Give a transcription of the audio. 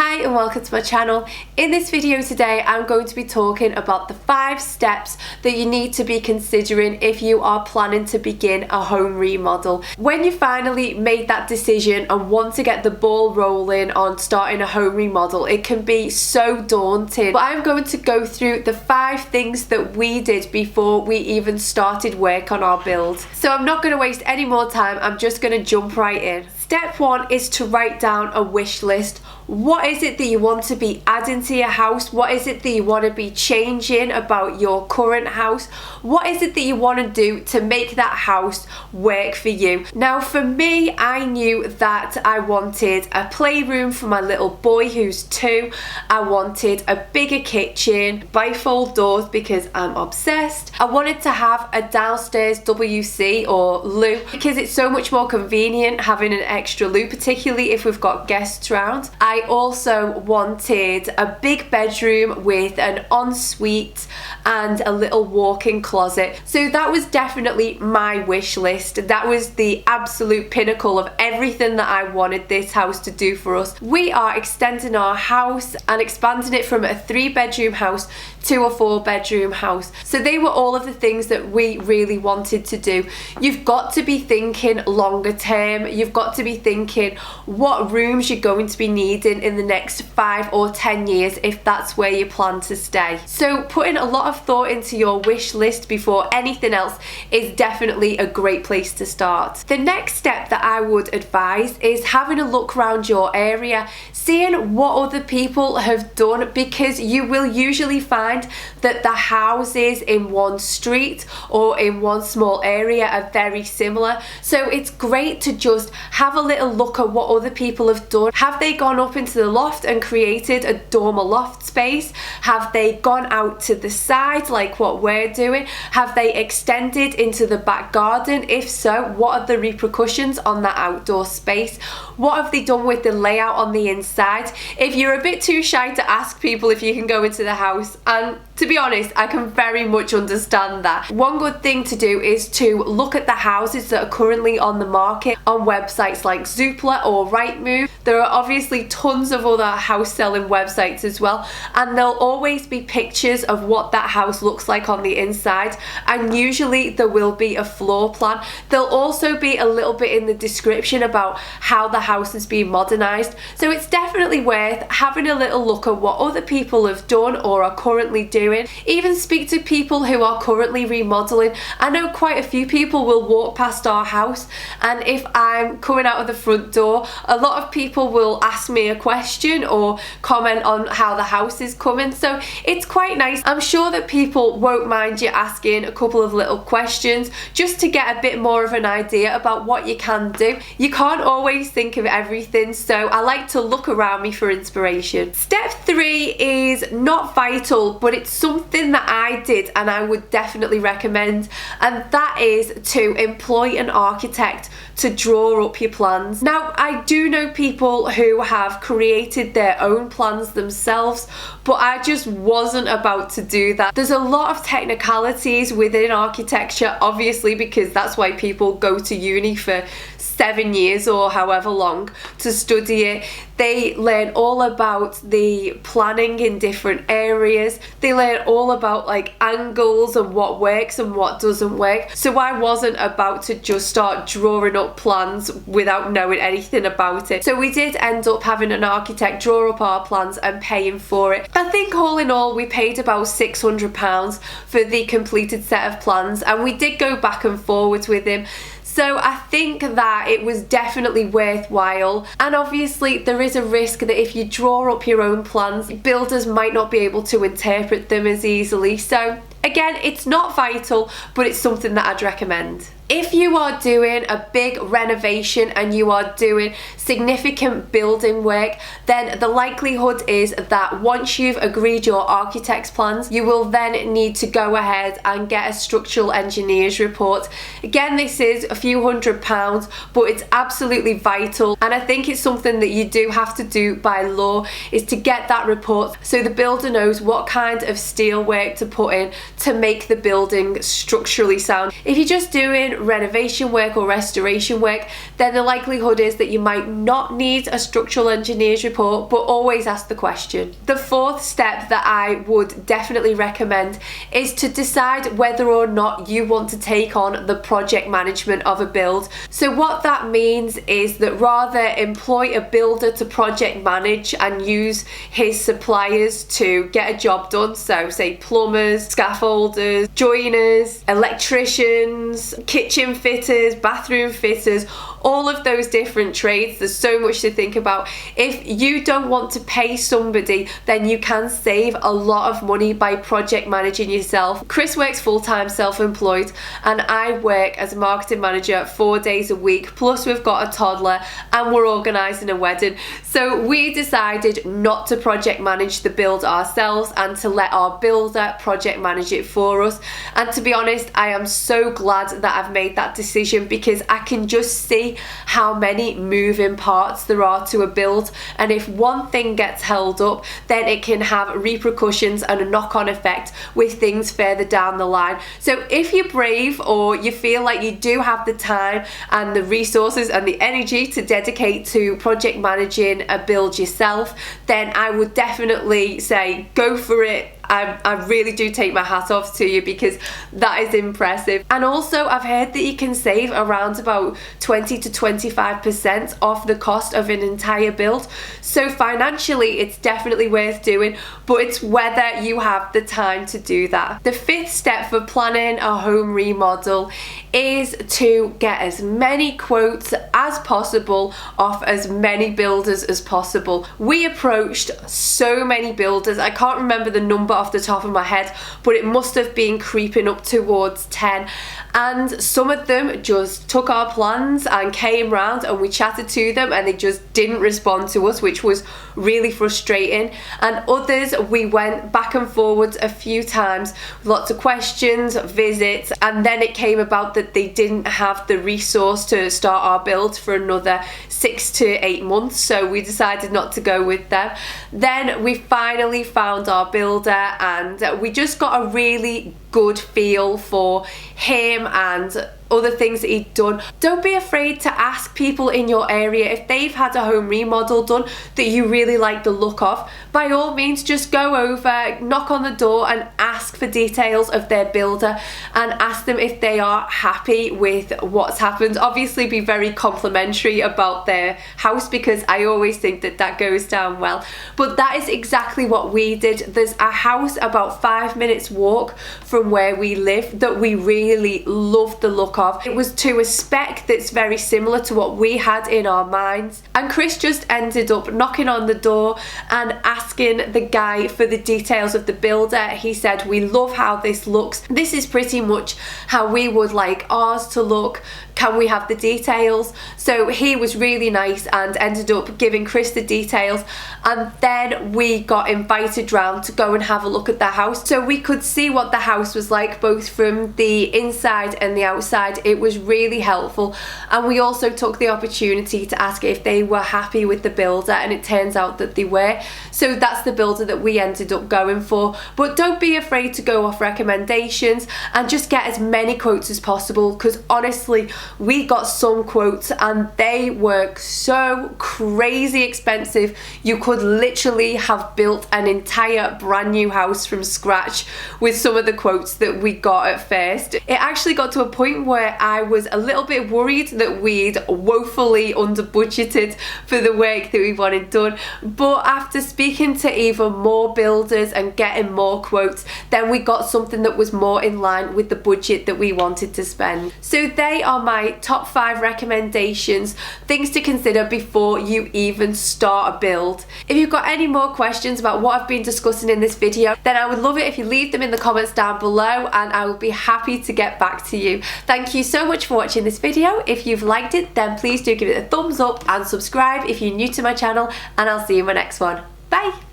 Hi and welcome to my channel. In this video today I'm going to be talking about the 5 steps that you need to be considering if you are planning to begin a home remodel. When you finally made that decision and want to get the ball rolling on starting a home remodel, it can be so daunting. But I'm going to go through the 5 things that we did before we even started work on our build. So I'm not going to waste any more time, I'm just going to jump right in. Step 1 is to write down a wish list. What is it that you want to be adding to your house? What is it that you want to be changing about your current house? What is it that you want to do to make that house work for you? Now for me, I knew that I wanted a playroom for my little boy who's 2. I wanted a bigger kitchen, bifold doors because I'm obsessed. I wanted to have a downstairs WC or loo because it's so much more convenient having an extra loo, particularly if we've got guests around. I also wanted a big bedroom with an ensuite and a little walk-in closet. So that was definitely my wish list. That was the absolute pinnacle of everything that I wanted this house to do for us. We are extending our house and expanding it from a 3-bedroom house to a 4-bedroom house. So they were all of the things that we really wanted to do. You've got to be thinking longer term. You've got to be thinking what rooms you're going to be needing in the next 5 or 10 years if that's where you plan to stay. So putting a lot of thought into your wish list before anything else is definitely a great place to start. The next step that I would advise is having a look around your area, seeing what other people have done, because you will usually find that the houses in one street or in one small area are very similar. So it's great to just have a little look at what other people have done. Have they gone up into the loft and created a dormer loft space? Have they gone out to the side like what we're doing? Have they extended into the back garden? If so, what are the repercussions on that outdoor space? What have they done with the layout on the inside? If you're a bit too shy to ask people if you can go into the house, and to be honest, I can very much understand that. One good thing to do is to look at the houses that are currently on the market on websites like Zoopla or Rightmove. There are obviously tons of other house selling websites as well, and there'll always be pictures of what that house looks like on the inside, and usually there will be a floor plan. There'll also be a little bit in the description about how the house is being modernized. So it's definitely worth having a little look at what other people have done or are currently doing. Even speak to people who are currently remodeling. I know quite a few people will walk past our house, and if I'm coming out of the front door, a lot of people will ask me a question or comment on how the house is coming. So it's quite nice. I'm sure that people won't mind you asking a couple of little questions just to get a bit more of an idea about what you can do. You can't always think of everything, so I like to look around me for inspiration. Step 3 is not vital, but it's something that I did and I would definitely recommend, and that is to employ an architect to draw up your plans. Now, I do know people who have created their own plans themselves, but I just wasn't about to do that. There's a lot of technicalities within architecture, obviously, because that's why people go to uni for 7 years or however long to study it. They learn all about the planning in different areas. They learn all about like angles and what works and what doesn't work. So I wasn't about to just start drawing up plans without knowing anything about it. So we did end up having an architect draw up our plans and paying for it. I think all in all we paid about £600 for the completed set of plans, and we did go back and forwards with him. So I think that it was definitely worthwhile, and obviously there is a risk that if you draw up your own plans, builders might not be able to interpret them as easily. So again, it's not vital, but it's something that I'd recommend. If you are doing a big renovation and you are doing significant building work, then the likelihood is that once you've agreed your architect's plans, you will then need to go ahead and get a structural engineer's report. Again, this is a few £100, but it's absolutely vital, and I think it's something that you do have to do by law, is to get that report so the builder knows what kind of steel work to put in to make the building structurally sound. If you're just doing doing renovation work or restoration work, then the likelihood is that you might not need a structural engineer's report, but always ask the question. The fourth step that I would definitely recommend is to decide whether or not you want to take on the project management of a build. So what that means is that rather employ a builder to project manage and use his suppliers to get a job done, so say plumbers, scaffolders, joiners, electricians, kitchen fitters, bathroom fitters, all of those different trades. There's so much to think about. If you don't want to pay somebody, then you can save a lot of money by project managing yourself. Chris works full-time self-employed and I work as a marketing manager 4 days a week, plus we've got a toddler and we're organising a wedding. So we decided not to project manage the build ourselves and to let our builder project manage it for us. And to be honest, I am so glad that I've made that decision, because I can just see how many moving parts there are to a build, and if one thing gets held up, then it can have repercussions and a knock-on effect with things further down the line. So if you're brave, or you feel like you do have the time and the resources and the energy to dedicate to project managing a build yourself, then I would definitely say go for it. I really do take my hat off to you, because that is impressive. And also I've heard that you can save around about 20 to 25% off the cost of an entire build. So financially it's definitely worth doing, but it's whether you have the time to do that. The fifth step for planning a home remodel is to get as many quotes as possible off as many builders as possible. We approached so many builders, I can't remember the number off the top of my head, but it must have been creeping up towards 10, and some of them just took our plans and came round and we chatted to them and they just didn't respond to us, which was really frustrating. And others we went back and forwards a few times, lots of questions, visits, and then it came about that they didn't have the resource to start our build for another 6 to 8 months, so we decided not to go with them. Then we finally found our builder and we just got a really good feel for him and other things that he'd done. Don't be afraid to ask people in your area if they've had a home remodel done that you really like the look of. By all means, just go over, knock on the door and ask for details of their builder and ask them if they are happy with what's happened. Obviously be very complimentary about their house, because I always think that that goes down well. But that is exactly what we did. There's a house about 5 minutes walk from where we live that we really loved the look of. It was to a spec that's very similar to what we had in our minds, and Chris just ended up knocking on the door and asking the guy for the details of the builder. He said, "We love how this looks. This is pretty much how we would like ours to look. Can we have the details?" So he was really nice and ended up giving Chris the details, and then we got invited round to go and have a look at the house so we could see what the house was like, both from the inside and the outside. It was really helpful, and we also took the opportunity to ask if they were happy with the builder, and it turns out that they were. So that's the builder that we ended up going for. But don't be afraid to go off recommendations and just get as many quotes as possible, because honestly we got some quotes and they were so crazy expensive. You could literally have built an entire brand new house from scratch with some of the quotes that we got at first. It actually got to a point where I was a little bit worried that we'd woefully under budgeted for the work that we wanted done, but after speaking to even more builders and getting more quotes, then we got something that was more in line with the budget that we wanted to spend. So they are my top 5 recommendations, things to consider before you even start a build. If you've got any more questions about what I've been discussing in this video, then I would love it if you leave them in the comments down below and I will be happy to get back to you. Thank you so much for watching this video. If you've liked it, then please do give it a thumbs up and subscribe if you're new to my channel, and I'll see you in my next one. Bye!